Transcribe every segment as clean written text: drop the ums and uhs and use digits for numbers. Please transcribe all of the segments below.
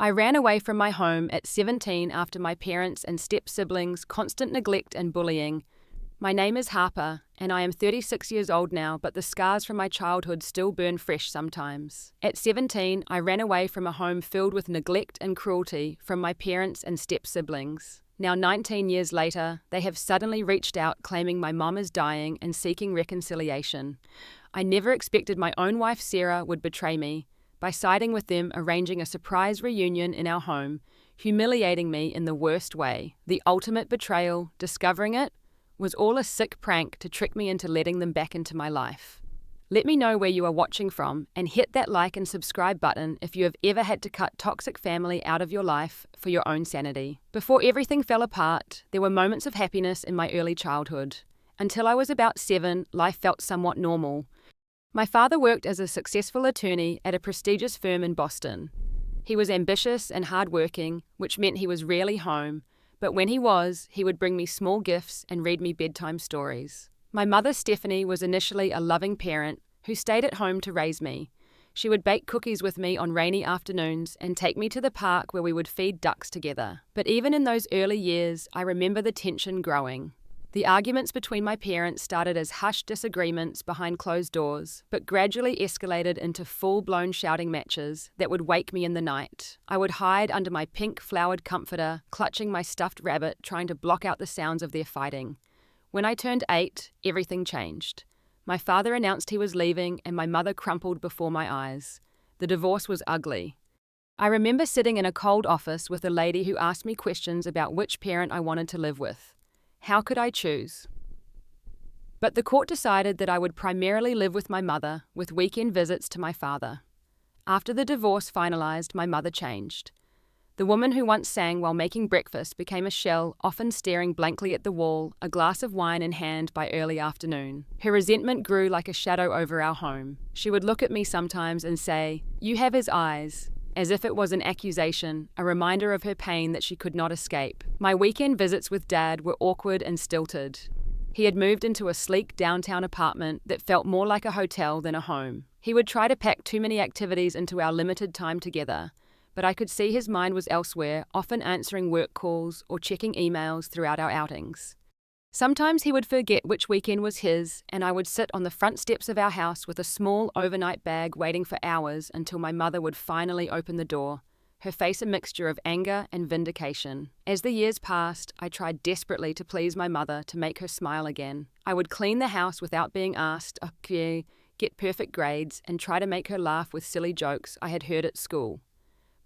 I ran away from my home at 17 after my parents and step-siblings' constant neglect and bullying. My name is Harper, and I am 36 years old now, but the scars from my childhood still burn fresh sometimes. At 17, I ran away from a home filled with neglect and cruelty from my parents and step-siblings. Now 19 years later, they have suddenly reached out claiming my mom is dying and seeking reconciliation. I never expected my own wife Sarah would betray me by siding with them, arranging a surprise reunion in our home, humiliating me in the worst way. The ultimate betrayal, discovering it, was all a sick prank to trick me into letting them back into my life. Let me know where you are watching from and hit that like and subscribe button if you have ever had to cut toxic family out of your life for your own sanity. Before everything fell apart, there were moments of happiness in my early childhood. Until I was about 7, life felt somewhat normal. My father worked as a successful attorney at a prestigious firm in Boston. He was ambitious and hardworking, which meant he was rarely home. But when he was, he would bring me small gifts and read me bedtime stories. My mother, Stephanie, was initially a loving parent who stayed at home to raise me. She would bake cookies with me on rainy afternoons and take me to the park where we would feed ducks together. But even in those early years, I remember the tension growing. The arguments between my parents started as hushed disagreements behind closed doors, but gradually escalated into full-blown shouting matches that would wake me in the night. I would hide under my pink flowered comforter, clutching my stuffed rabbit, trying to block out the sounds of their fighting. When I turned 8, everything changed. My father announced he was leaving, and my mother crumpled before my eyes. The divorce was ugly. I remember sitting in a cold office with a lady who asked me questions about which parent I wanted to live with. How could I choose? But the court decided that I would primarily live with my mother, with weekend visits to my father. After the divorce finalized, my mother changed. The woman who once sang while making breakfast became a shell, often staring blankly at the wall, a glass of wine in hand by early afternoon. Her resentment grew like a shadow over our home. She would look at me sometimes and say, "You have his eyes," as if it was an accusation, a reminder of her pain that she could not escape. My weekend visits with Dad were awkward and stilted. He had moved into a sleek downtown apartment that felt more like a hotel than a home. He would try to pack too many activities into our limited time together, but I could see his mind was elsewhere, often answering work calls or checking emails throughout our outings. Sometimes he would forget which weekend was his, and I would sit on the front steps of our house with a small overnight bag waiting for hours until my mother would finally open the door, her face a mixture of anger and vindication. As the years passed, I tried desperately to please my mother to make her smile again. I would clean the house without being asked, get perfect grades, and try to make her laugh with silly jokes I had heard at school.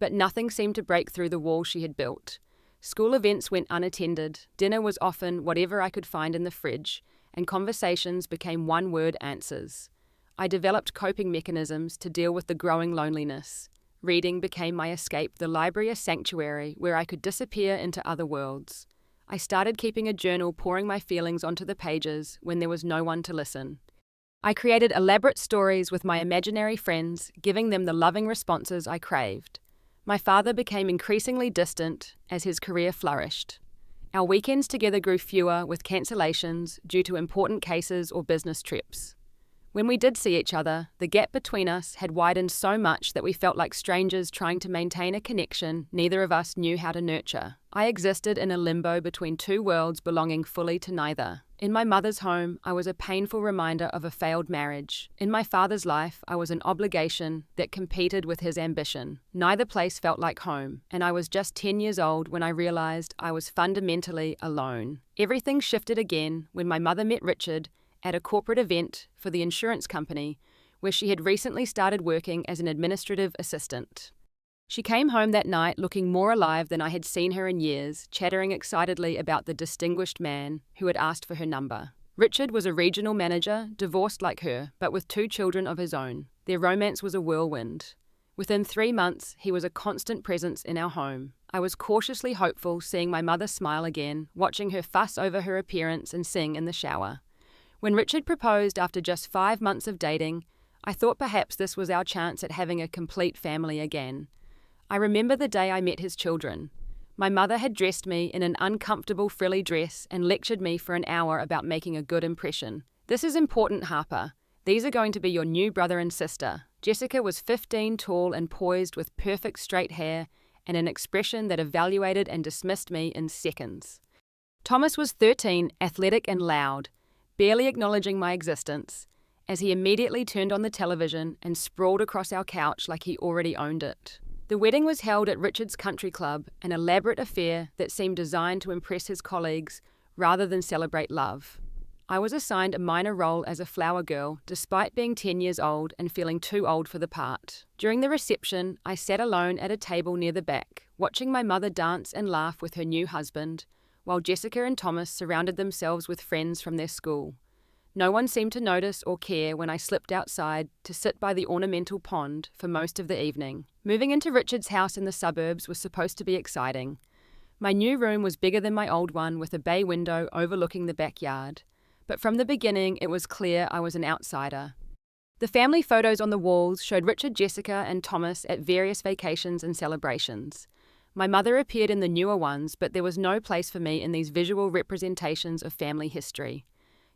But nothing seemed to break through the wall she had built. School events went unattended, dinner was often whatever I could find in the fridge, and conversations became one-word answers. I developed coping mechanisms to deal with the growing loneliness. Reading became my escape, the library a sanctuary where I could disappear into other worlds. I started keeping a journal, pouring my feelings onto the pages when there was no one to listen. I created elaborate stories with my imaginary friends, giving them the loving responses I craved. My father became increasingly distant as his career flourished. Our weekends together grew fewer, with cancellations due to important cases or business trips. When we did see each other, the gap between us had widened so much that we felt like strangers trying to maintain a connection neither of us knew how to nurture. I existed in a limbo between two worlds, belonging fully to neither. In my mother's home, I was a painful reminder of a failed marriage. In my father's life, I was an obligation that competed with his ambition. Neither place felt like home, and I was just 10 years old when I realized I was fundamentally alone. Everything shifted again when my mother met Richard at a corporate event for the insurance company, where she had recently started working as an administrative assistant. She came home that night looking more alive than I had seen her in years, chattering excitedly about the distinguished man who had asked for her number. Richard was a regional manager, divorced like her, but with 2 children of his own. Their romance was a whirlwind. Within 3 months, he was a constant presence in our home. I was cautiously hopeful, seeing my mother smile again, watching her fuss over her appearance and sing in the shower. When Richard proposed after just 5 months of dating, I thought perhaps this was our chance at having a complete family again. I remember the day I met his children. My mother had dressed me in an uncomfortable frilly dress and lectured me for an hour about making a good impression. "This is important, Harper. These are going to be your new brother and sister." Jessica was 15, tall and poised with perfect straight hair and an expression that evaluated and dismissed me in seconds. Thomas was 13, athletic and loud, barely acknowledging my existence, as he immediately turned on the television and sprawled across our couch like he already owned it. The wedding was held at Richard's Country Club, an elaborate affair that seemed designed to impress his colleagues rather than celebrate love. I was assigned a minor role as a flower girl, despite being 10 years old and feeling too old for the part. During the reception, I sat alone at a table near the back, watching my mother dance and laugh with her new husband, while Jessica and Thomas surrounded themselves with friends from their school. No one seemed to notice or care when I slipped outside to sit by the ornamental pond for most of the evening. Moving into Richard's house in the suburbs was supposed to be exciting. My new room was bigger than my old one, with a bay window overlooking the backyard. But from the beginning, it was clear I was an outsider. The family photos on the walls showed Richard, Jessica, and Thomas at various vacations and celebrations. My mother appeared in the newer ones, but there was no place for me in these visual representations of family history.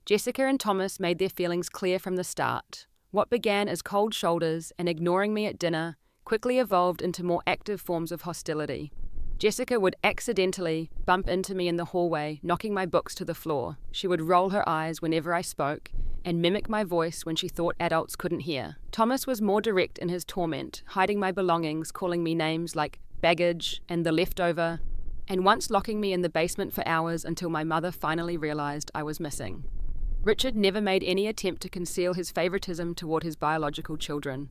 Jessica and Thomas made their feelings clear from the start. What began as cold shoulders and ignoring me at dinner quickly evolved into more active forms of hostility. Jessica would accidentally bump into me in the hallway, knocking my books to the floor. She would roll her eyes whenever I spoke and mimic my voice when she thought adults couldn't hear. Thomas was more direct in his torment, hiding my belongings, calling me names like baggage and the leftover, and once locking me in the basement for hours until my mother finally realized I was missing. Richard never made any attempt to conceal his favoritism toward his biological children.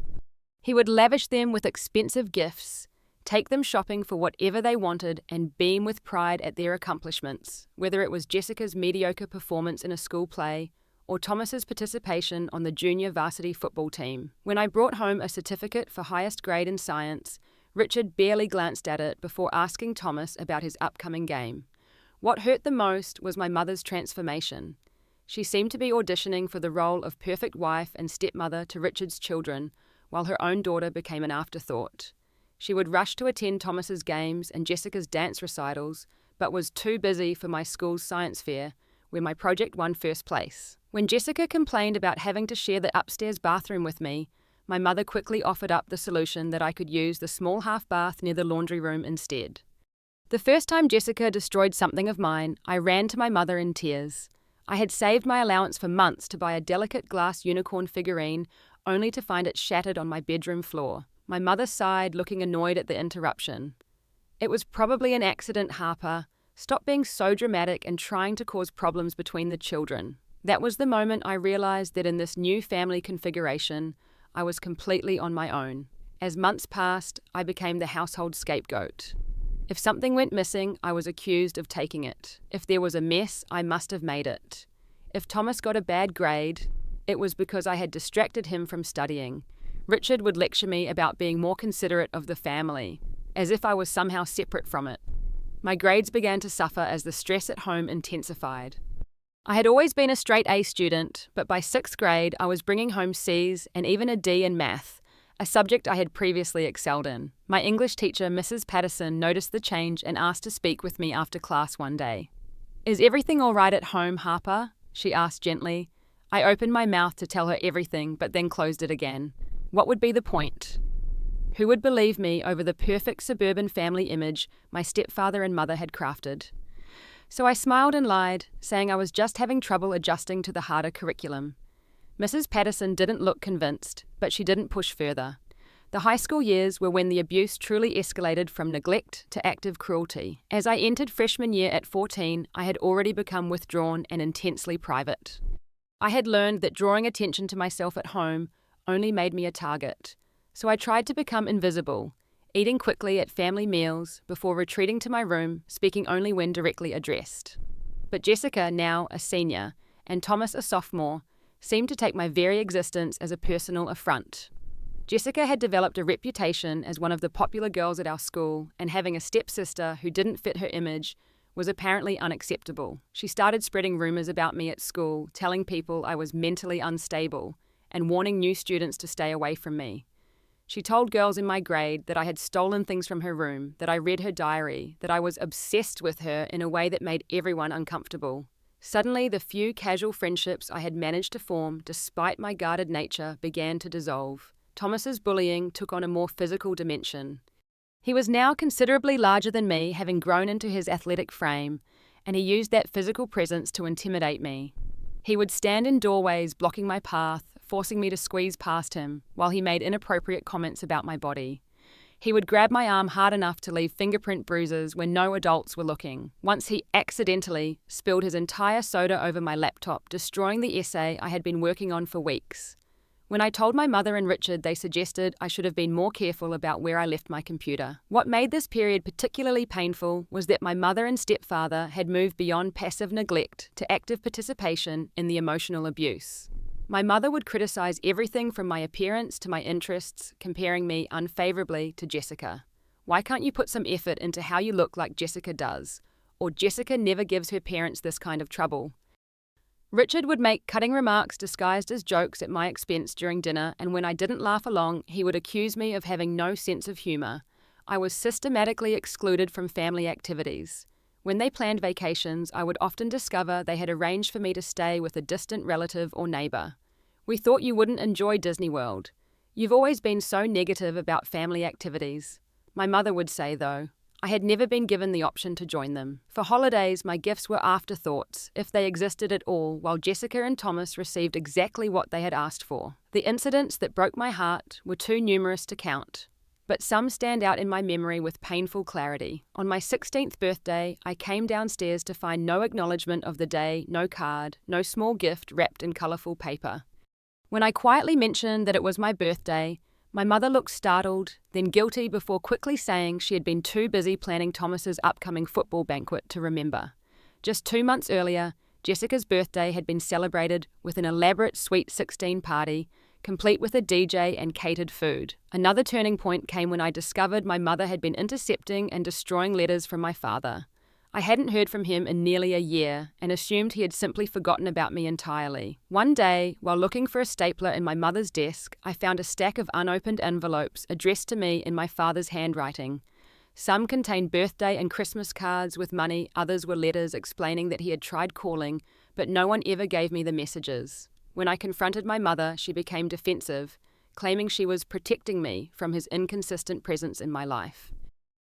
He would lavish them with expensive gifts, take them shopping for whatever they wanted, and beam with pride at their accomplishments, whether it was Jessica's mediocre performance in a school play or Thomas's participation on the junior varsity football team. When I brought home a certificate for highest grade in science, Richard barely glanced at it before asking Thomas about his upcoming game. What hurt the most was my mother's transformation. She seemed to be auditioning for the role of perfect wife and stepmother to Richard's children, while her own daughter became an afterthought. She would rush to attend Thomas's games and Jessica's dance recitals, but was too busy for my school's science fair, where my project won first place. When Jessica complained about having to share the upstairs bathroom with me, my mother quickly offered up the solution that I could use the small half bath near the laundry room instead. The first time Jessica destroyed something of mine, I ran to my mother in tears. I had saved my allowance for months to buy a delicate glass unicorn figurine, only to find it shattered on my bedroom floor. My mother sighed, looking annoyed at the interruption. "It was probably an accident, Harper. Stop being so dramatic and trying to cause problems between the children." That was the moment I realized that in this new family configuration, I was completely on my own. As months passed, I became the household scapegoat. If something went missing, I was accused of taking it. If there was a mess, I must have made it. If Thomas got a bad grade, it was because I had distracted him from studying. Richard would lecture me about being more considerate of the family, as if I was somehow separate from it. My grades began to suffer as the stress at home intensified. I had always been a straight A student, but by 6th grade I was bringing home C's and even a D in math, a subject I had previously excelled in. My English teacher, Mrs. Patterson, noticed the change and asked to speak with me after class one day. "Is everything all right at home, Harper?" she asked gently. I opened my mouth to tell her everything, but then closed it again. What would be the point? Who would believe me over the perfect suburban family image my stepfather and mother had crafted? So I smiled and lied, saying I was just having trouble adjusting to the harder curriculum. Mrs. Patterson didn't look convinced, but she didn't push further. The high school years were when the abuse truly escalated from neglect to active cruelty. As I entered freshman year at 14, I had already become withdrawn and intensely private. I had learned that drawing attention to myself at home only made me a target, so I tried to become invisible, eating quickly at family meals before retreating to my room, speaking only when directly addressed. But Jessica, now a senior, and Thomas, a sophomore, seemed to take my very existence as a personal affront. Jessica had developed a reputation as one of the popular girls at our school, and having a stepsister who didn't fit her image was apparently unacceptable. She started spreading rumors about me at school, telling people I was mentally unstable, and warning new students to stay away from me. She told girls in my grade that I had stolen things from her room, that I read her diary, that I was obsessed with her in a way that made everyone uncomfortable. Suddenly, the few casual friendships I had managed to form, despite my guarded nature, began to dissolve. Thomas's bullying took on a more physical dimension. He was now considerably larger than me, having grown into his athletic frame, and he used that physical presence to intimidate me. He would stand in doorways, blocking my path, forcing me to squeeze past him, while he made inappropriate comments about my body. He would grab my arm hard enough to leave fingerprint bruises when no adults were looking. Once he accidentally spilled his entire soda over my laptop, destroying the essay I had been working on for weeks. When I told my mother and Richard, they suggested I should have been more careful about where I left my computer. What made this period particularly painful was that my mother and stepfather had moved beyond passive neglect to active participation in the emotional abuse. My mother would criticize everything from my appearance to my interests, comparing me unfavorably to Jessica. Why can't you put some effort into how you look like Jessica does? Or Jessica never gives her parents this kind of trouble. Richard would make cutting remarks disguised as jokes at my expense during dinner, and when I didn't laugh along, he would accuse me of having no sense of humor. I was systematically excluded from family activities. When they planned vacations, I would often discover they had arranged for me to stay with a distant relative or neighbor. We thought you wouldn't enjoy Disney World. You've always been so negative about family activities. My mother would say, though, I had never been given the option to join them. For holidays, my gifts were afterthoughts, if they existed at all, while Jessica and Thomas received exactly what they had asked for. The incidents that broke my heart were too numerous to count, but some stand out in my memory with painful clarity. On my 16th birthday, I came downstairs to find no acknowledgement of the day, no card, no small gift wrapped in colourful paper. When I quietly mentioned that it was my birthday, my mother looked startled, then guilty, before quickly saying she had been too busy planning Thomas's upcoming football banquet to remember. Just 2 months earlier, Jessica's birthday had been celebrated with an elaborate Sweet 16 party, complete with a DJ and catered food. Another turning point came when I discovered my mother had been intercepting and destroying letters from my father. I hadn't heard from him in nearly a year and assumed he had simply forgotten about me entirely. One day, while looking for a stapler in my mother's desk, I found a stack of unopened envelopes addressed to me in my father's handwriting. Some contained birthday and Christmas cards with money, others were letters explaining that he had tried calling, but no one ever gave me the messages. When I confronted my mother, she became defensive, claiming she was protecting me from his inconsistent presence in my life.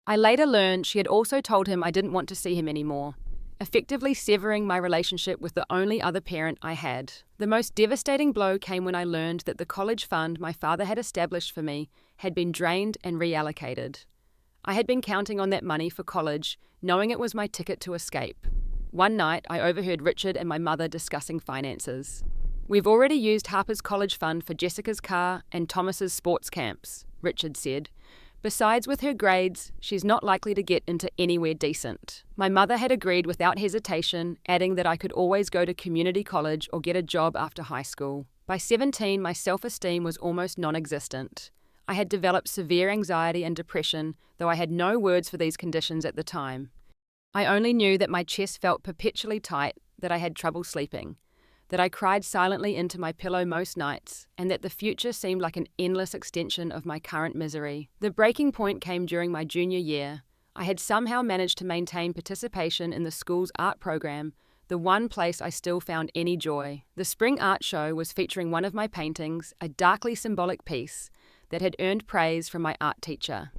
I later learned she had also told him I didn't want to see him anymore, effectively severing my relationship with the only other parent I had. The most devastating blow came when I learned that the college fund my father had established for me had been drained and reallocated. I had been counting on that money for college, knowing it was my ticket to escape. One night, I overheard Richard and my mother discussing finances. We've already used Harper's college fund for Jessica's car and Thomas's sports camps, Richard said. Besides, with her grades, she's not likely to get into anywhere decent. My mother had agreed without hesitation, adding that I could always go to community college or get a job after high school. By 17, my self-esteem was almost non-existent. I had developed severe anxiety and depression, though I had no words for these conditions at the time. I only knew that my chest felt perpetually tight, that I had trouble sleeping, that I cried silently into my pillow most nights, and that the future seemed like an endless extension of my current misery. The breaking point came during my junior year. I had somehow managed to maintain participation in the school's art program, the one place I still found any joy. The spring art show was featuring one of my paintings, a darkly symbolic piece, that had earned praise from my art teacher.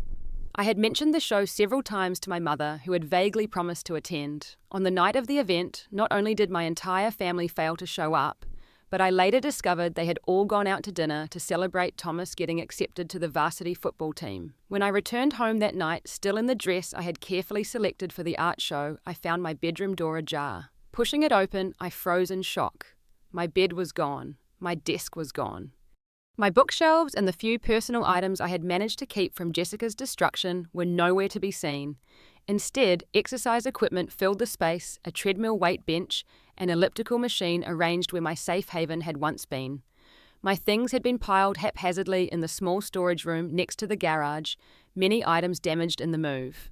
I had mentioned the show several times to my mother, who had vaguely promised to attend. On the night of the event, not only did my entire family fail to show up, but I later discovered they had all gone out to dinner to celebrate Thomas getting accepted to the varsity football team. When I returned home that night, still in the dress I had carefully selected for the art show, I found my bedroom door ajar. Pushing it open, I froze in shock. My bed was gone. My desk was gone. My bookshelves and the few personal items I had managed to keep from Jessica's destruction were nowhere to be seen. Instead, exercise equipment filled the space, a treadmill weight bench, an elliptical machine arranged where my safe haven had once been. My things had been piled haphazardly in the small storage room next to the garage, many items damaged in the move.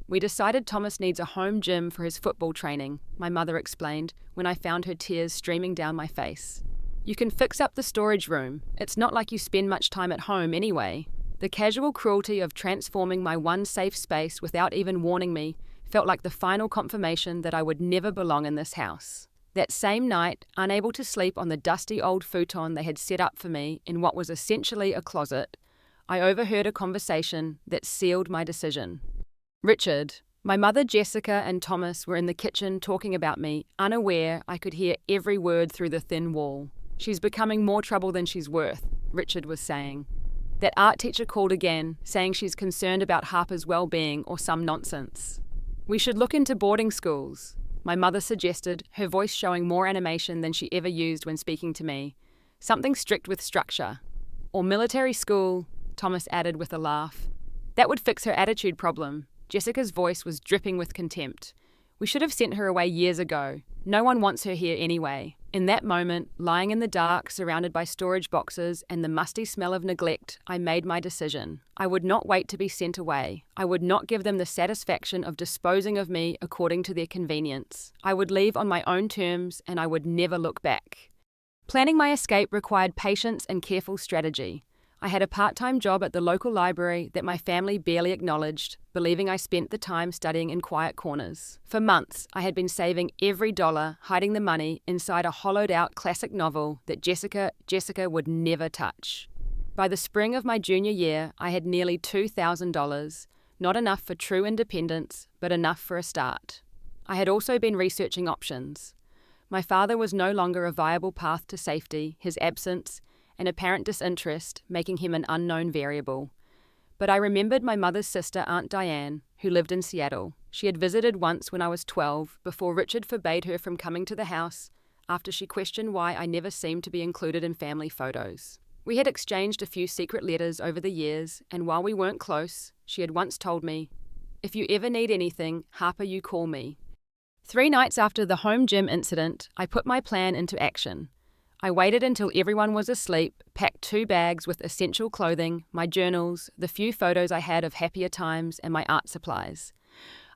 We decided Thomas needs a home gym for his football training, my mother explained, when I found her tears streaming down my face. You can fix up the storage room. It's not like you spend much time at home anyway. The casual cruelty of transforming my one safe space without even warning me felt like the final confirmation that I would never belong in this house. That same night, unable to sleep on the dusty old futon they had set up for me in what was essentially a closet, I overheard a conversation that sealed my decision. Richard. My mother Jessica and Thomas were in the kitchen talking about me, unaware I could hear every word through the thin wall. She's becoming more trouble than she's worth, Richard was saying. That art teacher called again, saying she's concerned about Harper's well-being or some nonsense. We should look into boarding schools, my mother suggested, her voice showing more animation than she ever used when speaking to me. Something strict with structure. Or military school, Thomas added with a laugh. That would fix her attitude problem. Jessica's voice was dripping with contempt. We should have sent her away years ago. No one wants her here anyway. In that moment, lying in the dark, surrounded by storage boxes and the musty smell of neglect, I made my decision. I would not wait to be sent away. I would not give them the satisfaction of disposing of me according to their convenience. I would leave on my own terms, and I would never look back. Planning my escape required patience and careful strategy. I had a part-time job at the local library that my family barely acknowledged, believing I spent the time studying in quiet corners. For months, I had been saving every dollar, hiding the money inside a hollowed-out classic novel that Jessica would never touch. By the spring of my junior year, I had nearly $2,000, not enough for true independence, but enough for a start. I had also been researching options. My father was no longer a viable path to safety, his absence, and apparent disinterest, making him an unknown variable. But I remembered my mother's sister, Aunt Diane, who lived in Seattle. She had visited once when I was 12, before Richard forbade her from coming to the house, after she questioned why I never seemed to be included in family photos. We had exchanged a few secret letters over the years, and while we weren't close, she had once told me, "If you ever need anything, Harper, you call me." 3 nights after the home gym incident, I put my plan into action. I waited until everyone was asleep, packed 2 bags with essential clothing, my journals, the few photos I had of happier times, and my art supplies.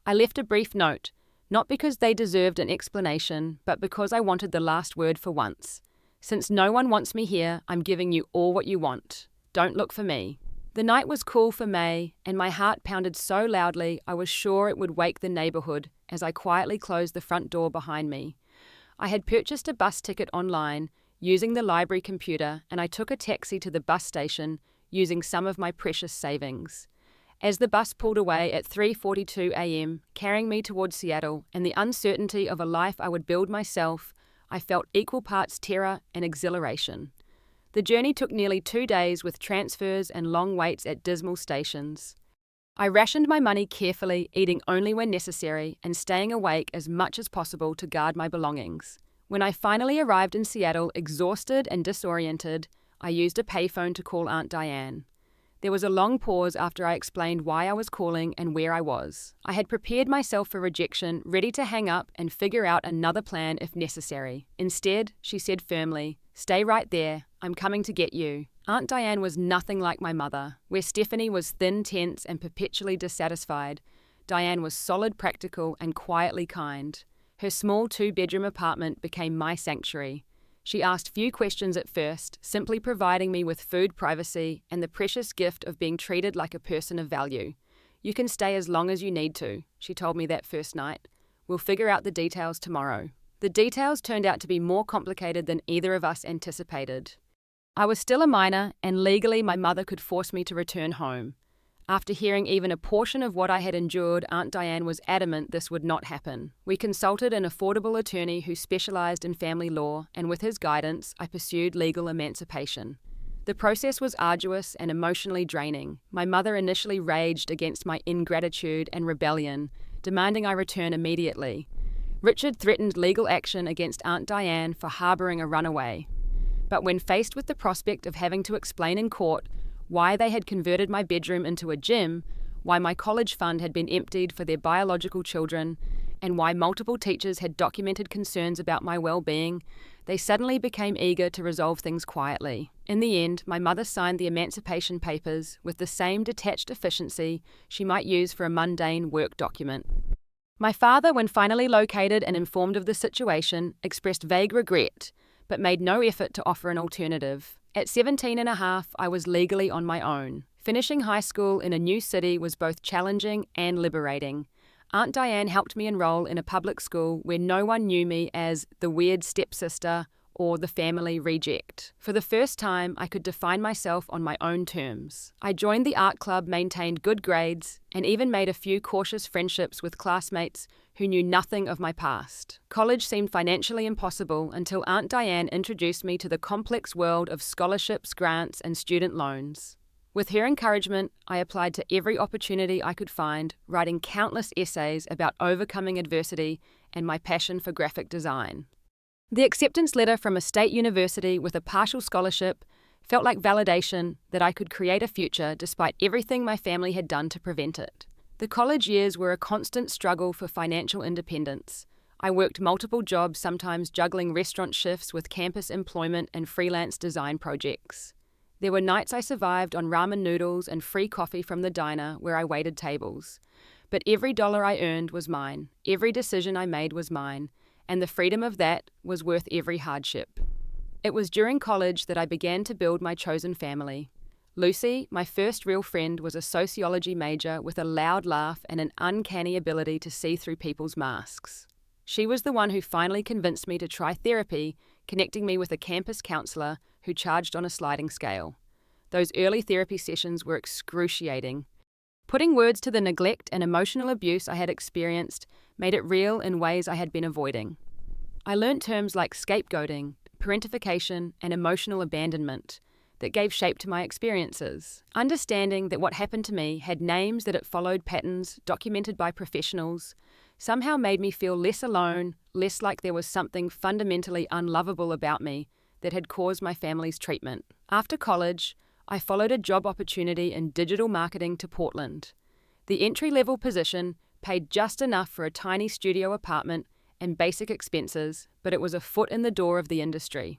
I left a brief note, not because they deserved an explanation, but because I wanted the last word for once. Since no one wants me here, I'm giving you all what you want. Don't look for me. The night was cool for May, and my heart pounded so loudly I was sure it would wake the neighborhood as I quietly closed the front door behind me. I had purchased a bus ticket online, using the library computer, and I took a taxi to the bus station, using some of my precious savings. As the bus pulled away at 3:42 a.m., carrying me towards Seattle and the uncertainty of a life I would build myself, I felt equal parts terror and exhilaration. The journey took nearly 2 days with transfers and long waits at dismal stations. I rationed my money carefully, eating only when necessary and staying awake as much as possible to guard my belongings. When I finally arrived in Seattle, exhausted and disoriented, I used a payphone to call Aunt Diane. There was a long pause after I explained why I was calling and where I was. I had prepared myself for rejection, ready to hang up and figure out another plan if necessary. Instead, she said firmly, "Stay right there. I'm coming to get you." Aunt Diane was nothing like my mother. Where Stephanie was thin, tense, and perpetually dissatisfied, Diane was solid, practical, and quietly kind. Her small 2-bedroom apartment became my sanctuary. She asked few questions at first, simply providing me with food, privacy, and the precious gift of being treated like a person of value. "You can stay as long as you need to," she told me that first night. "We'll figure out the details tomorrow." The details turned out to be more complicated than either of us anticipated. I was still a minor, and legally my mother could force me to return home. After hearing even a portion of what I had endured, Aunt Diane was adamant this would not happen. We consulted an affordable attorney who specialized in family law, and with his guidance, I pursued legal emancipation. The process was arduous and emotionally draining. My mother initially raged against my ingratitude and rebellion, demanding I return immediately. Richard threatened legal action against Aunt Diane for harboring a runaway. But when faced with the prospect of having to explain in court why they had converted my bedroom into a gym, why my college fund had been emptied for their biological children, and why multiple teachers had documented concerns about my well-being, they suddenly became eager to resolve things quietly. In the end, my mother signed the emancipation papers with the same detached efficiency she might use for a mundane work document. My father, when finally located and informed of the situation, expressed vague regret, but made no effort to offer an alternative. At 17 and a half, I was legally on my own. Finishing high school in a new city was both challenging and liberating. Aunt Diane helped me enroll in a public school where no one knew me as the weird stepsister or the family reject. For the first time, I could define myself on my own terms. I joined the art club, maintained good grades, and even made a few cautious friendships with classmates who knew nothing of my past. College seemed financially impossible until Aunt Diane introduced me to the complex world of scholarships, grants, and student loans. With her encouragement, I applied to every opportunity I could find, writing countless essays about overcoming adversity and my passion for graphic design. The acceptance letter from a state university with a partial scholarship felt like validation that I could create a future despite everything my family had done to prevent it. The college years were a constant struggle for financial independence. I worked multiple jobs, sometimes juggling restaurant shifts with campus employment and freelance design projects. There were nights I survived on ramen noodles and free coffee from the diner where I waited tables. But every dollar I earned was mine, every decision I made was mine, and the freedom of that was worth every hardship. It was during college that I began to build my chosen family. Lucy, my first real friend, was a sociology major with a loud laugh and an uncanny ability to see through people's masks. She was the one who finally convinced me to try therapy, connecting me with a campus counselor who charged on a sliding scale. Those early therapy sessions were excruciating. Putting words to the neglect and emotional abuse I had experienced made it real in ways I had been avoiding. I learned terms like scapegoating, parentification, and emotional abandonment that gave shape to my experiences. Understanding that what happened to me had names, that it followed patterns documented by professionals, somehow made me feel less alone, less like there was something fundamentally unlovable about me that had caused my family's treatment. After college, I followed a job opportunity in digital marketing to Portland. The entry-level position paid just enough for a tiny studio apartment and basic expenses, but it was a foot in the door of the industry.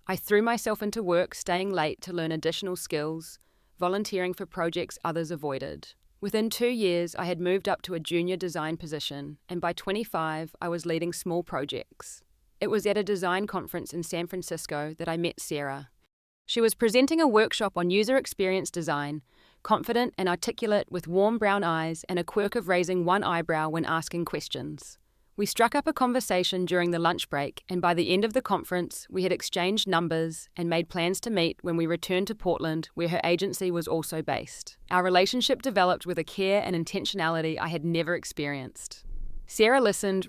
I threw myself into work, staying late to learn additional skills, volunteering for projects others avoided. Within 2 years, I had moved up to a junior design position, and by 25, I was leading small projects. It was at a design conference in San Francisco that I met Sarah. She was presenting a workshop on user experience design, confident and articulate with warm brown eyes and a quirk of raising one eyebrow when asking questions. We struck up a conversation during the lunch break, and by the end of the conference, we had exchanged numbers and made plans to meet when we returned to Portland, where her agency was also based. Our relationship developed with a care and intentionality I had never experienced. Sarah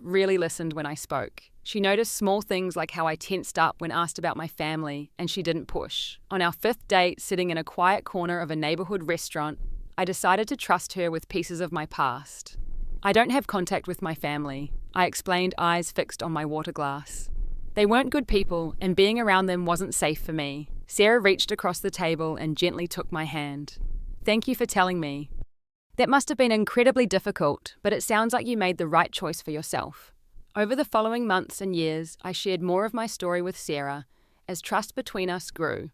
really listened when I spoke. She noticed small things like how I tensed up when asked about my family, and she didn't push. On our 5th date, sitting in a quiet corner of a neighborhood restaurant, I decided to trust her with pieces of my past. I don't have contact with my family, I explained, eyes fixed on my water glass. They weren't good people, and being around them wasn't safe for me. Sarah reached across the table and gently took my hand. Thank you for telling me. That must have been incredibly difficult, but it sounds like you made the right choice for yourself. Over the following months and years, I shared more of my story with Sarah as trust between us grew.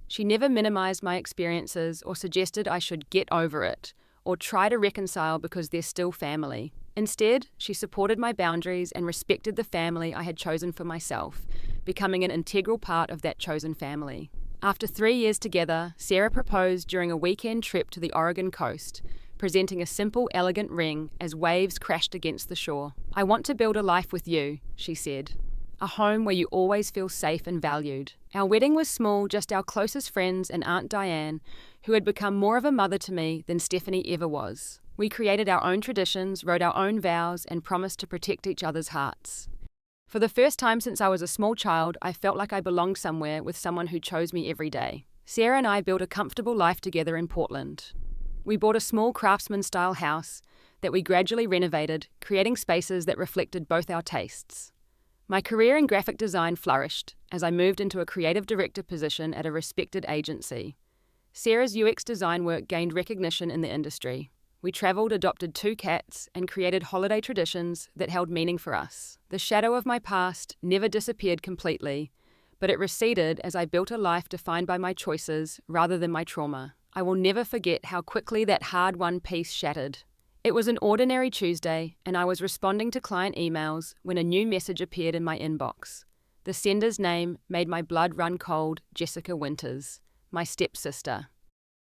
She never minimized my experiences or suggested I should get over it or try to reconcile because they're still family. Instead, she supported my boundaries and respected the family I had chosen for myself, becoming an integral part of that chosen family. After 3 years together, Sarah proposed during a weekend trip to the Oregon coast, presenting a simple, elegant ring as waves crashed against the shore. I want to build a life with you, she said. A home where you always feel safe and valued. Our wedding was small, just our closest friends and Aunt Diane, who had become more of a mother to me than Stephanie ever was. We created our own traditions, wrote our own vows, and promised to protect each other's hearts. For the first time since I was a small child, I felt like I belonged somewhere with someone who chose me every day. Sarah and I built a comfortable life together in Portland. We bought a small craftsman-style house that we gradually renovated, creating spaces that reflected both our tastes. My career in graphic design flourished as I moved into a creative director position at a respected agency. Sarah's UX design work gained recognition in the industry. We traveled, adopted 2 cats, and created holiday traditions that held meaning for us. The shadow of my past never disappeared completely, but it receded as I built a life defined by my choices rather than my trauma. I will never forget how quickly that hard-won piece shattered. It was an ordinary Tuesday, and I was responding to client emails when a new message appeared in my inbox. The sender's name made my blood run cold: Jessica Winters, my stepsister.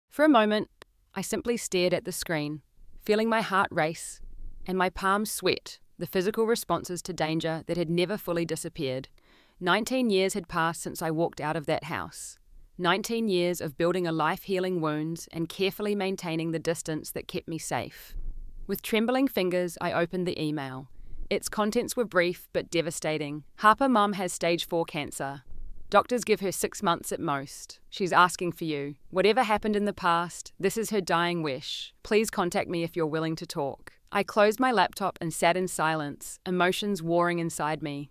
For a moment, I simply stared at the screen, feeling my heart race and my palms sweat, the physical responses to danger that had never fully disappeared. 19 years had passed since I walked out of that house. 19 years of building a life healing wounds and carefully maintaining the distance that kept me safe. With trembling fingers, I opened the email. Its contents were brief but devastating. Harper, Mum has stage 4 cancer. Doctors give her 6 months at most. She's asking for you. Whatever happened in the past, this is her dying wish. Please contact me if you're willing to talk. I closed my laptop and sat in silence, emotions warring inside me.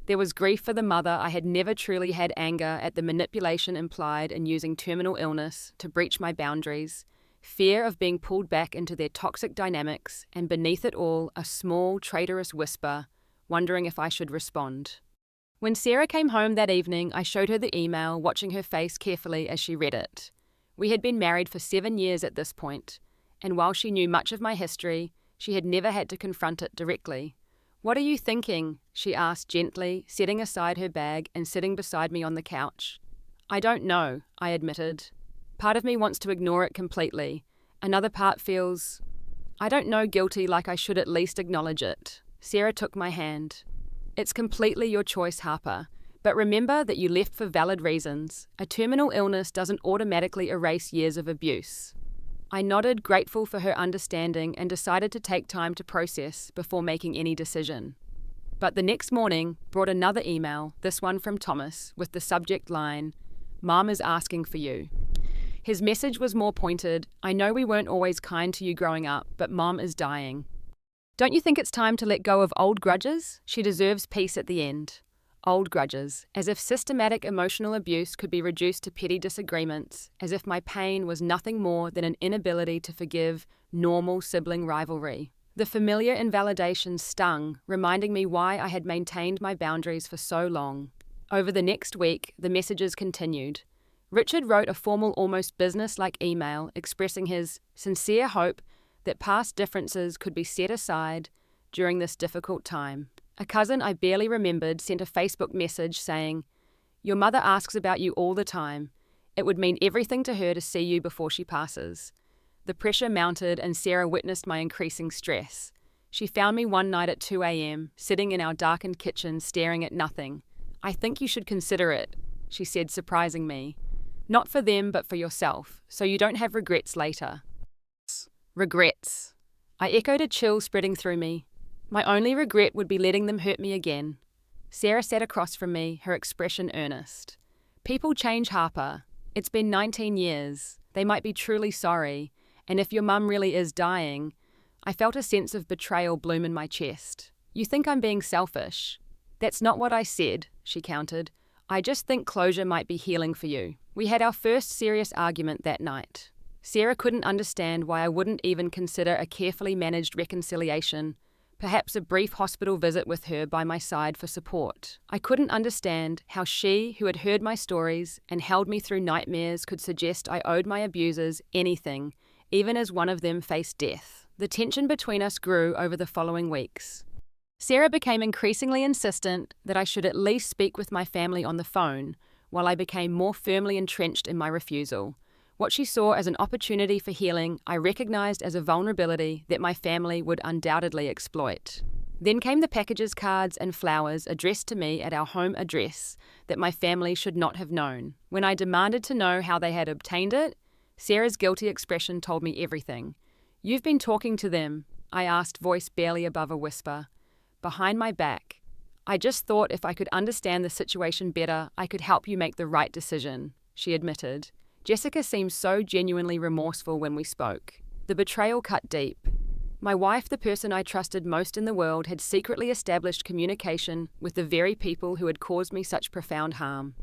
There was grief for the mother. I had never truly had anger at the manipulation implied in using terminal illness to breach my boundaries, fear of being pulled back into their toxic dynamics, and beneath it all, a small, traitorous whisper, wondering if I should respond. When Sarah came home that evening, I showed her the email, watching her face carefully as she read it. We had been married for 7 years at this point, and while she knew much of my history, she had never had to confront it directly. "What are you thinking?" she asked gently, setting aside her bag and sitting beside me on the couch. "I don't know," I admitted. Part of me wants to ignore it completely. Another part feels, I don't know, guilty, like I should at least acknowledge it. Sarah took my hand. "It's completely your choice, Harper. But remember that you left for valid reasons. A terminal illness doesn't automatically erase years of abuse." I nodded, grateful for her understanding, and decided to take time to process before making any decision. But the next morning brought another email, this one from Thomas, with the subject line, "Mom is asking for you." His message was more pointed. "I know we weren't always kind to you growing up, but Mom is dying. Don't you think it's time to let go of old grudges? She deserves peace at the end." Old grudges, as if systematic emotional abuse could be reduced to petty disagreements, as if my pain was nothing more than an inability to forgive normal sibling rivalry. The familiar invalidation stung, reminding me why I had maintained my boundaries for so long. Over the next week, the messages continued. Richard wrote a formal, almost business-like email expressing his sincere hope that past differences could be set aside during this difficult time. A cousin I barely remembered sent a Facebook message saying, "Your mother asks about you all the time. It would mean everything to her to see you before she passes." The pressure mounted and Sarah witnessed my increasing stress. She found me one night at 2 a.m., sitting in our darkened kitchen staring at nothing. "I think you should consider it," she said, surprising me. "Not for them, but for yourself, so you don't have regrets later." Regrets. I echoed, a chill spreading through me. My only regret would be letting them hurt me again. Sarah sat across from me, her expression earnest. "People change, Harper. It's been 19 years. They might be truly sorry. And if your mum really is dying..." I felt a sense of betrayal bloom in my chest. "You think I'm being selfish?" "That's not what I said," she countered. "I just think closure might be healing for you." We had our first serious argument that night. Sarah couldn't understand why I wouldn't even consider a carefully managed reconciliation, perhaps a brief hospital visit with her by my side for support. I couldn't understand how she, who had heard my stories and held me through nightmares, could suggest I owed my abusers anything, even as one of them faced death. The tension between us grew over the following weeks. Sarah became increasingly insistent that I should at least speak with my family on the phone, while I became more firmly entrenched in my refusal. What she saw as an opportunity for healing, I recognized as a vulnerability that my family would undoubtedly exploit. Then came the packages, cards, and flowers addressed to me at our home address that my family should not have known. When I demanded to know how they had obtained it, Sarah's guilty expression told me everything. "You've been talking to them," I asked, voice barely above a whisper. "Behind my back. I just thought if I could understand the situation better, I could help you make the right decision," she admitted. Jessica seemed so genuinely remorseful when we spoke. The betrayal cut deep. My wife, the person I trusted most in the world, had secretly established communication with the very people who had caused me such profound harm.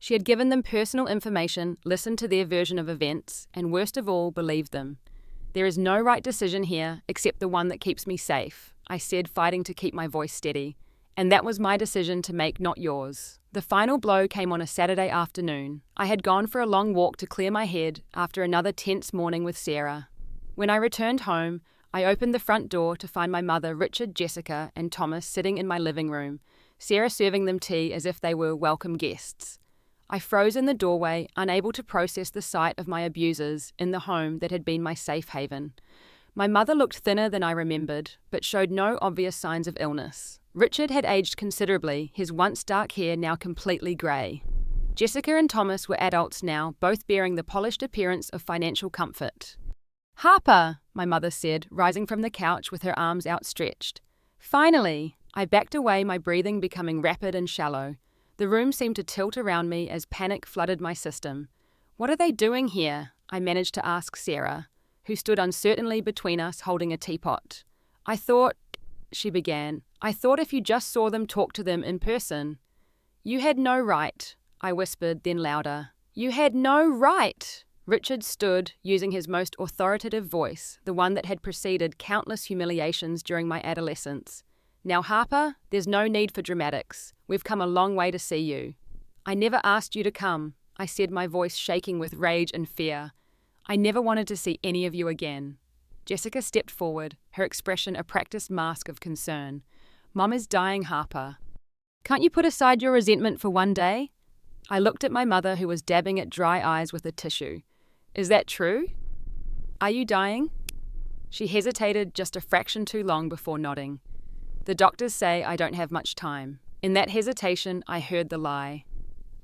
She had given them personal information, listened to their version of events, and worst of all, believed them. "There is no right decision here except the one that keeps me safe," I said, fighting to keep my voice steady. "And that was my decision to make, not yours." The final blow came on a Saturday afternoon. I had gone for a long walk to clear my head after another tense morning with Sarah. When I returned home, I opened the front door to find my mother, Richard, Jessica, and Thomas sitting in my living room, Sarah serving them tea as if they were welcome guests. I froze in the doorway, unable to process the sight of my abusers in the home that had been my safe haven. My mother looked thinner than I remembered, but showed no obvious signs of illness. Richard had aged considerably, his once dark hair now completely grey. Jessica and Thomas were adults now, both bearing the polished appearance of financial comfort. "Harper," my mother said, rising from the couch with her arms outstretched. "Finally!" I backed away, my breathing becoming rapid and shallow. The room seemed to tilt around me as panic flooded my system. "What are they doing here?" I managed to ask Sarah, who stood uncertainly between us holding a teapot. "I thought," she began, "I thought if you just saw them, talk to them in person." "You had no right," I whispered, then louder. "You had no right!" Richard stood, using his most authoritative voice, the one that had preceded countless humiliations during my adolescence. "Now, Harper, there's no need for dramatics. We've come a long way to see you." "I never asked you to come," I said, my voice shaking with rage and fear. "I never wanted to see any of you again." Jessica stepped forward, her expression a practiced mask of concern. "Mom is dying, Harper. Can't you put aside your resentment for one day?" I looked at my mother, who was dabbing at dry eyes with a tissue. "Is that true? Are you dying?" She hesitated just a fraction too long before nodding. "The doctors say I don't have much time." In that hesitation, I heard the lie.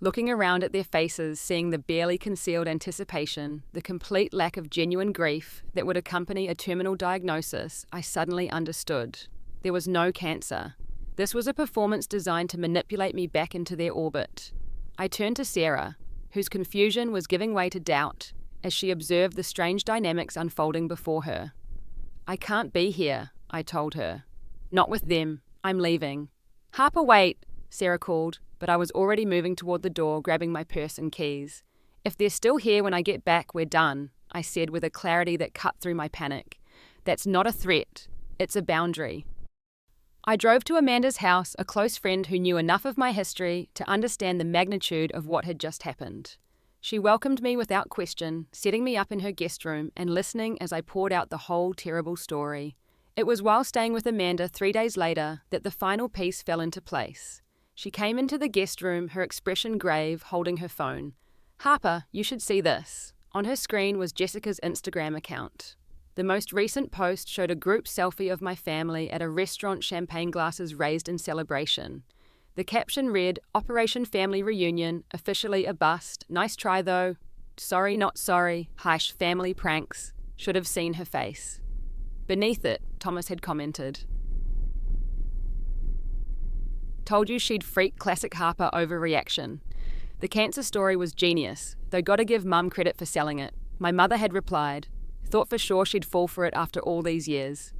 Looking around at their faces, seeing the barely concealed anticipation, the complete lack of genuine grief that would accompany a terminal diagnosis, I suddenly understood. There was no cancer. This was a performance designed to manipulate me back into their orbit. I turned to Sarah, whose confusion was giving way to doubt as she observed the strange dynamics unfolding before her. "I can't be here," I told her. "Not with them. I'm leaving." "Harper, wait," Sarah called, but I was already moving toward the door, grabbing my purse and keys. "If they're still here when I get back, we're done," I said with a clarity that cut through my panic. "That's not a threat. It's a boundary." I drove to Amanda's house, a close friend who knew enough of my history to understand the magnitude of what had just happened. She welcomed me without question, setting me up in her guest room and listening as I poured out the whole terrible story. It was while staying with Amanda 3 days later that the final piece fell into place. She came into the guest room, her expression grave, holding her phone. "Harper, you should see this." On her screen was Jessica's Instagram account. The most recent post showed a group selfie of my family at a restaurant, champagne glasses raised in celebration. The caption read, "Operation Family Reunion, officially a bust. Nice try though. Sorry, not sorry. Heish, family pranks. Should have seen her face." Beneath it, Thomas had commented, "Told you she'd freak, classic Harper overreaction." The cancer story was genius, though gotta give Mum credit for selling it. My mother had replied, "Thought for sure she'd fall for it after all these years."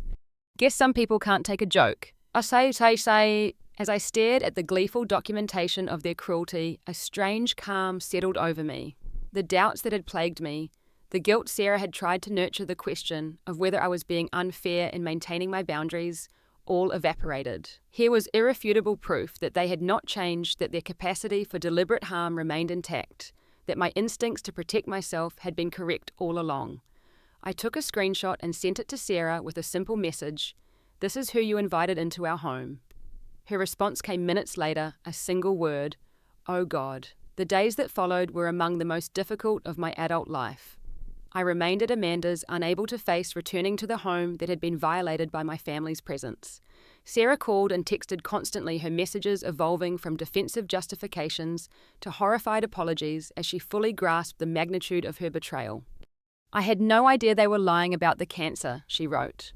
Guess some people can't take a joke. I say. As I stared at the gleeful documentation of their cruelty, a strange calm settled over me. The doubts that had plagued me, the guilt Sarah had tried to nurture, the question of whether I was being unfair in maintaining my boundaries, all evaporated. Here was irrefutable proof that they had not changed, that their capacity for deliberate harm remained intact, that my instincts to protect myself had been correct all along. I took a screenshot and sent it to Sarah with a simple message, "This is who you invited into our home." Her response came minutes later, a single word, "Oh God." The days that followed were among the most difficult of my adult life. I remained at Amanda's, unable to face returning to the home that had been violated by my family's presence. Sarah called and texted constantly, her messages evolving from defensive justifications to horrified apologies as she fully grasped the magnitude of her betrayal. "I had no idea they were lying about the cancer," she wrote.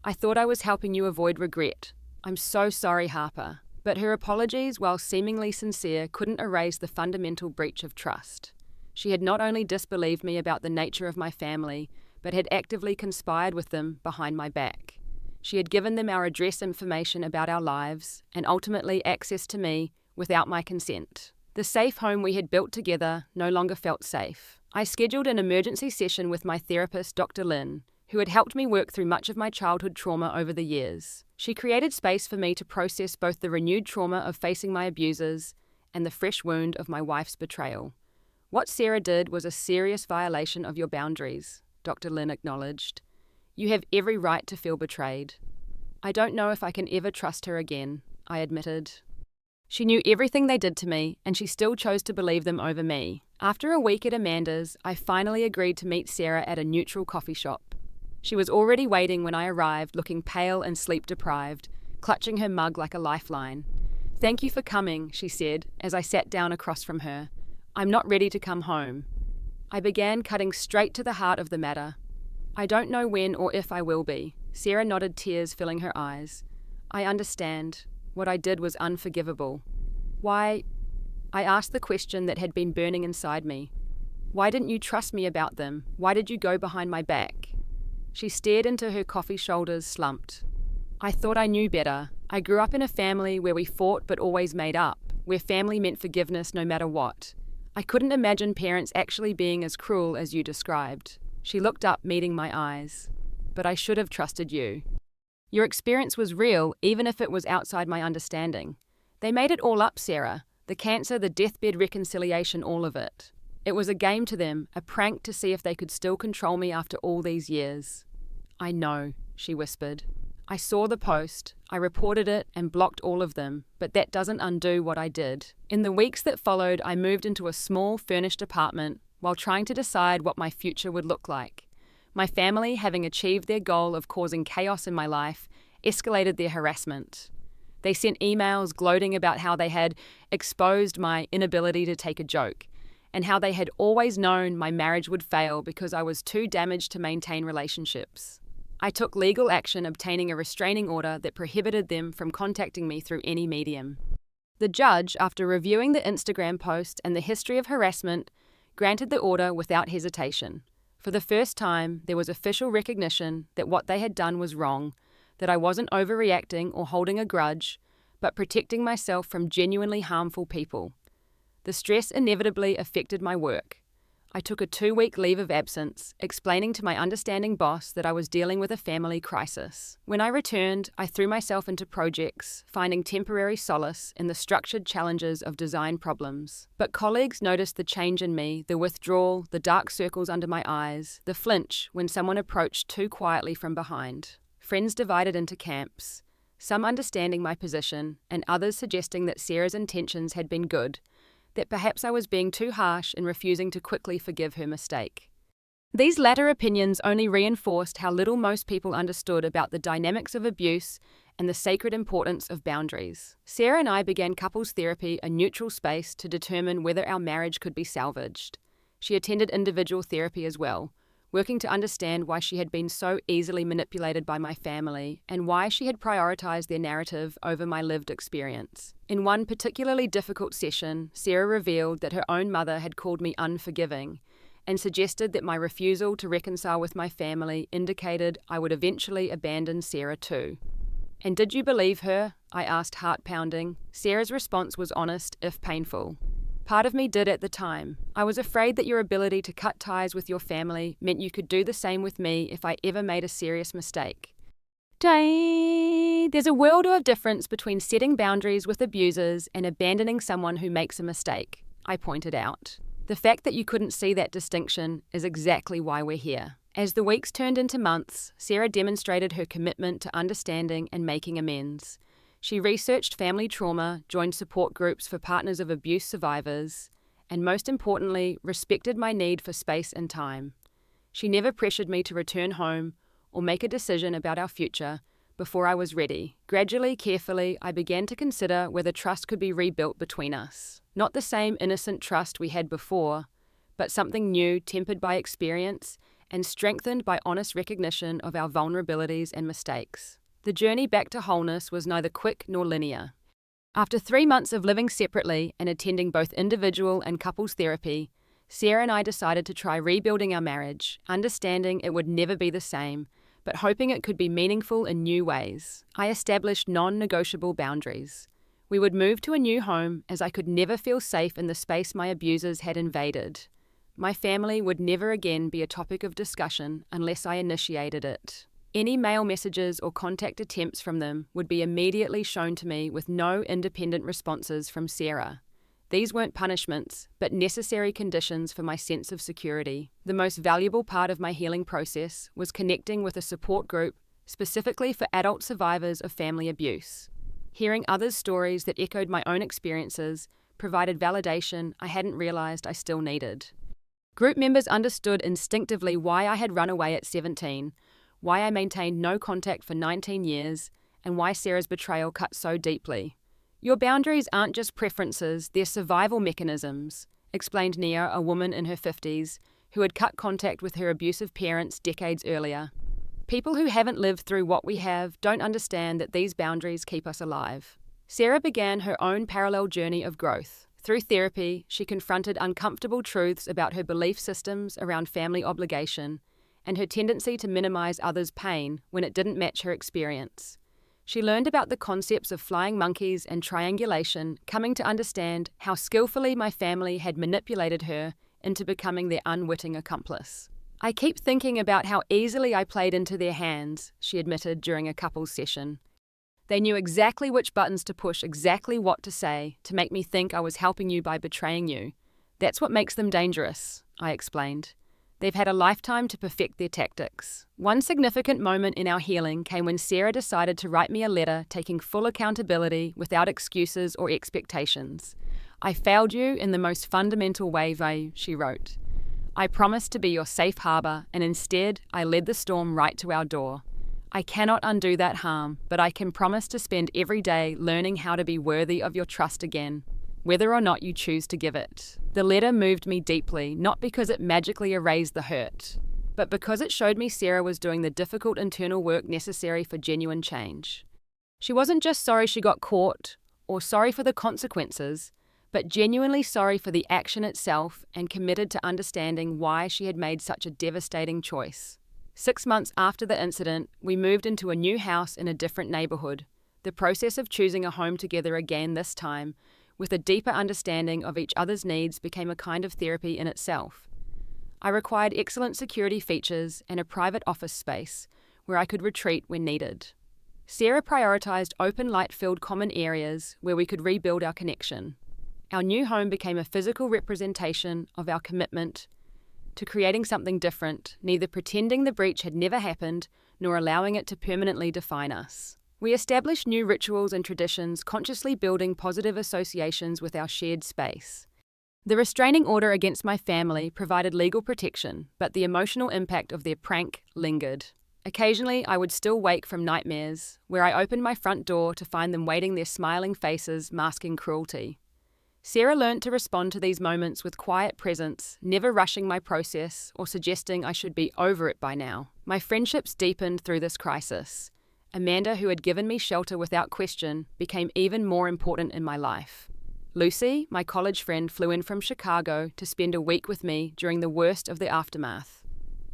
"I thought I was helping you avoid regret. I'm so sorry, Harper." But her apologies, while seemingly sincere, couldn't erase the fundamental breach of trust. She had not only disbelieved me about the nature of my family, but had actively conspired with them behind my back. She had given them our address information about our lives, and ultimately access to me without my consent. The safe home we had built together no longer felt safe. I scheduled an emergency session with my therapist, Dr. Lynn, who had helped me work through much of my childhood trauma over the years. She created space for me to process both the renewed trauma of facing my abusers and the fresh wound of my wife's betrayal. "What Sarah did was a serious violation of your boundaries," Dr. Lynn acknowledged. "You have every right to feel betrayed." "I don't know if I can ever trust her again," I admitted. She knew everything they did to me, and she still chose to believe them over me. After a week at Amanda's, I finally agreed to meet Sarah at a neutral coffee shop. She was already waiting when I arrived, looking pale and sleep-deprived, clutching her mug like a lifeline. "Thank you for coming," she said, as I sat down across from her. "I'm not ready to come home." I began cutting straight to the heart of the matter. "I don't know when or if I will be." Sarah nodded, tears filling her eyes. "I understand. What I did was unforgivable." "Why?" I asked the question that had been burning inside me. "Why didn't you trust me about them? Why did you go behind my back?" She stared into her coffee shoulders, slumped. "I thought I knew better. I grew up in a family where we fought but always made up, where family meant forgiveness no matter what. I couldn't imagine parents actually being as cruel as you described." She looked up, meeting my eyes. "But I should have trusted you. Your experience was real, even if it was outside my understanding. They made it all up, Sarah. The cancer, the deathbed reconciliation, all of it. It was a game to them, a prank to see if they could still control me after all these years." "I know," she whispered. "I saw the post, I reported it and blocked all of them, but that doesn't undo what I did." In the weeks that followed, I moved into a small, furnished apartment while trying to decide what my future would look like. My family, having achieved their goal of causing chaos in my life, escalated their harassment. They sent emails gloating about how they had exposed my inability to take a joke, and how they had always known my marriage would fail because I was too damaged to maintain relationships. I took legal action, obtaining a restraining order that prohibited them from contacting me through any medium. The judge, after reviewing the Instagram post and the history of harassment, granted the order without hesitation. For the first time, there was official recognition that what they had done was wrong, that I wasn't overreacting or holding a grudge, but protecting myself from genuinely harmful people. The stress inevitably affected my work. I took a 2-week leave of absence, explaining to my understanding boss that I was dealing with a family crisis. When I returned, I threw myself into projects, finding temporary solace in the structured challenges of design problems. But colleagues noticed the change in me, the withdrawal, the dark circles under my eyes, the flinch when someone approached too quietly from behind. Friends divided into camps, some understanding my position, and others suggesting that Sarah's intentions had been good, that perhaps I was being too harsh in refusing to quickly forgive her mistake. These latter opinions only reinforced how little most people understood about the dynamics of abuse and the sacred importance of boundaries. Sarah and I began couples therapy, a neutral space to determine whether our marriage could be salvaged. She attended individual therapy as well, working to understand why she had been so easily manipulated by my family and why she had prioritized their narrative over my lived experience. In one particularly difficult session, Sarah revealed that her own mother had called me unforgiving and suggested that my refusal to reconcile with my family indicated I would eventually abandon Sarah too. "And did you believe her?" I asked, heart-pounding. Sarah's response was honest, if painful. "Part of me did at the time. I was afraid that your ability to cut ties with your family meant you could do the same with me if I ever made a serious mistake." There's a world of difference between setting boundaries with abusers and abandoning someone who makes a mistake, I pointed out. The fact that you couldn't see that distinction is exactly why we're here. As the weeks turned into months, Sarah demonstrated her commitment to understanding and making amends. She researched family trauma, joined support groups for partners of abuse survivors, and most importantly, respected my need for space and time. She never pressured me to return home or make a decision about our future before I was ready. Gradually, carefully, I began to consider whether trust could be rebuilt between us. Not the same innocent trust we had before, but something new, tempered by experience and strengthened by honest recognition of our vulnerabilities and mistakes. The journey back to wholeness was neither quick nor linear. After 3 months of living separately and attending both individual and couples therapy, Sarah and I decided to try rebuilding our marriage, understanding it would never be the same, but hoping it could be meaningful in new ways. I established non-negotiable boundaries. We would move to a new home, as I could never feel safe in the space my abusers had invaded. My family would never again be a topic of discussion unless I initiated it. Any mail messages or contact attempts from them would be immediately shown to me with no independent responses from Sarah. These weren't punishments, but necessary conditions for my sense of security. The most valuable part of my healing process was connecting with a support group specifically for adult survivors of family abuse. Hearing others' stories that echoed my own experiences provided validation I hadn't realized I still needed. Group members understood instinctively why I had run away at 17, why I maintained no contact for 19 years, and why Sarah's betrayal cut so deeply. Your boundaries aren't just preferences, they're survival mechanisms, explained Nia, a woman in her 50s, who had cut contact with her abusive parents decades earlier. People who haven't lived through what we have don't understand that these boundaries keep us alive. Sarah began her own parallel journey of growth. Through therapy, she confronted uncomfortable truths about her belief systems around family obligation and her tendency to minimize others' pain when it didn't match her experience. She learned about the concepts of flying monkeys and triangulation, coming to understand how skillfully my family had manipulated her into becoming their unwitting accomplice. I keep thinking about how easily I played into their hands, she admitted during a couples session. They knew exactly which buttons to push, exactly what to say, to make me think I was helping you by betraying you. That's what makes them dangerous, I explained. They've had a lifetime to perfect their tactics. One significant moment in our healing came when Sarah decided to write me a letter taking full accountability without excuses or expectations. I failed you in the most fundamental way, Vai, she wrote. I promised to be your safe harbor, and instead I led the storm right to our door. I cannot undo that harm, but I can promise to spend every day learning how to be worthy of your trust again, whether or not you choose to give it. The letter moved me deeply, not because it magically erased the hurt, but because it showed me Sarah was doing the difficult internal work necessary for genuine change. She wasn't just sorry she got caught, or sorry for the consequences, but genuinely sorry for the action itself and committed to understanding why she had made such a devastating choice. 6 months after the incident, we moved into a new house in a different neighborhood. The process of choosing a home together again this time, with a deeper understanding of each other's needs, became a kind of therapy in itself. I required excellent security features and a private office space where I could retreat when needed. Sarah prioritized open, light-filled common areas where we could rebuild our connection. Our new home became a physical representation of our commitment to creating something different, neither pretending the breach had never happened nor allowing it to permanently define us. We established new rituals and traditions, consciously building positive associations with our shared space. The restraining order against my family provided legal protection, but the emotional impact of their prank lingered. Occasionally, I would still wake from nightmares, where I opened my front door to find them waiting, their smiling faces masking cruelty. Sarah learnt to respond to these moments with quiet presence, never rushing my process or suggesting I should be over it by now. My friendships deepened through this crisis. Amanda, who had given me shelter without question, became even more important in my life. Lucy, my college friend, flew in from Chicago to spend a week with me during the worst of the aftermath.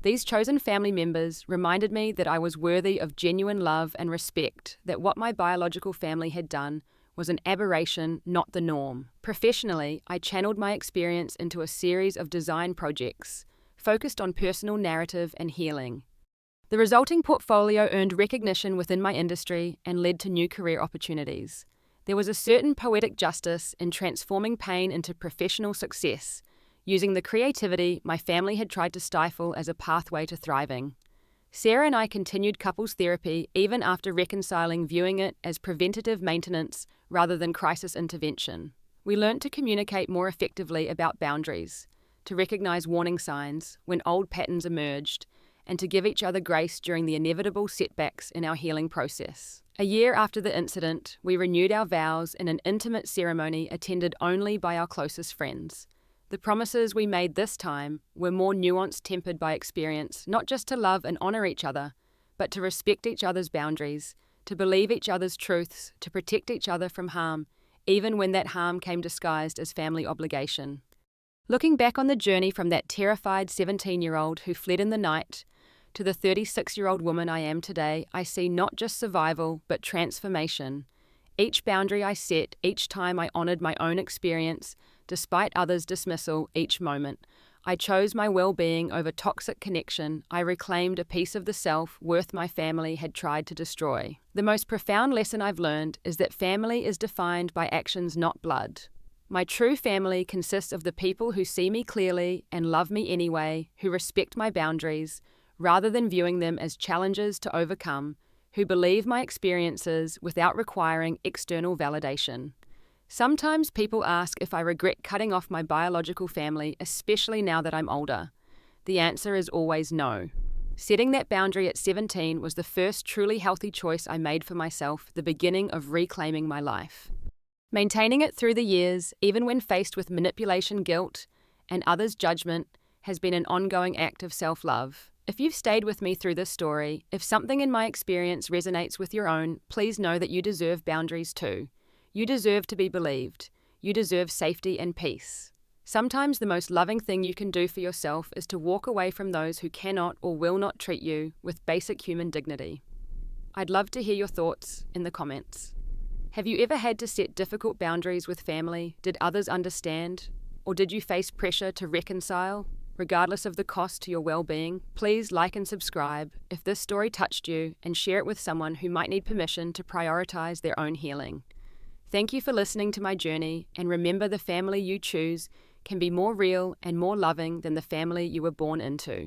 These chosen family members reminded me that I was worthy of genuine love and respect, that what my biological family had done was an aberration, not the norm. Professionally, I channeled my experience into a series of design projects focused on personal narrative and healing. The resulting portfolio earned recognition within my industry and led to new career opportunities. There was a certain poetic justice in transforming pain into professional success, using the creativity my family had tried to stifle as a pathway to thriving. Sarah and I continued couples therapy even after reconciling, viewing it as preventative maintenance rather than crisis intervention. We learnt to communicate more effectively about boundaries, to recognize warning signs when old patterns emerged, and to give each other grace during the inevitable setbacks in our healing process. A year after the incident, we renewed our vows in an intimate ceremony attended only by our closest friends. The promises we made this time were more nuanced, tempered by experience, not just to love and honor each other, but to respect each other's boundaries, to believe each other's truths, to protect each other from harm, even when that harm came disguised as family obligation. Looking back on the journey from that terrified 17-year-old who fled in the night to the 36-year-old woman I am today, I see not just survival, but transformation. Each boundary I set, each time I honored my own experience, despite others' dismissal, each moment I chose my well-being over toxic connection, I reclaimed a piece of the self worth my family had tried to destroy. The most profound lesson I've learned is that family is defined by actions, not blood. My true family consists of the people who see me clearly and love me anyway, who respect my boundaries, rather than viewing them as challenges to overcome, who believe my experiences without requiring external validation. Sometimes people ask if I regret cutting off my biological family, especially now that I'm older. The answer is always no. Setting that boundary at 17 was the first truly healthy choice I made for myself, the beginning of reclaiming my life. Maintaining it through the years, even when faced with manipulation, guilt, and others' judgment, has been an ongoing act of self-love. If you've stayed with me through this story, if something in my experience resonates with your own, please know that you deserve boundaries too. You deserve to be believed. You deserve safety and peace. Sometimes the most loving thing you can do for yourself is to walk away from those who cannot or will not treat you with basic human dignity. I'd love to hear your thoughts in the comments. Have you ever had to set difficult boundaries with family? Did others understand? Or did you face pressure to reconcile? Regardless of the cost to your well-being, please like and subscribe if this story touched you, and share it with someone who might need permission to prioritize their own healing. Thank you for listening to my journey, and remember, the family you choose can be more real and more loving than the family you were born into.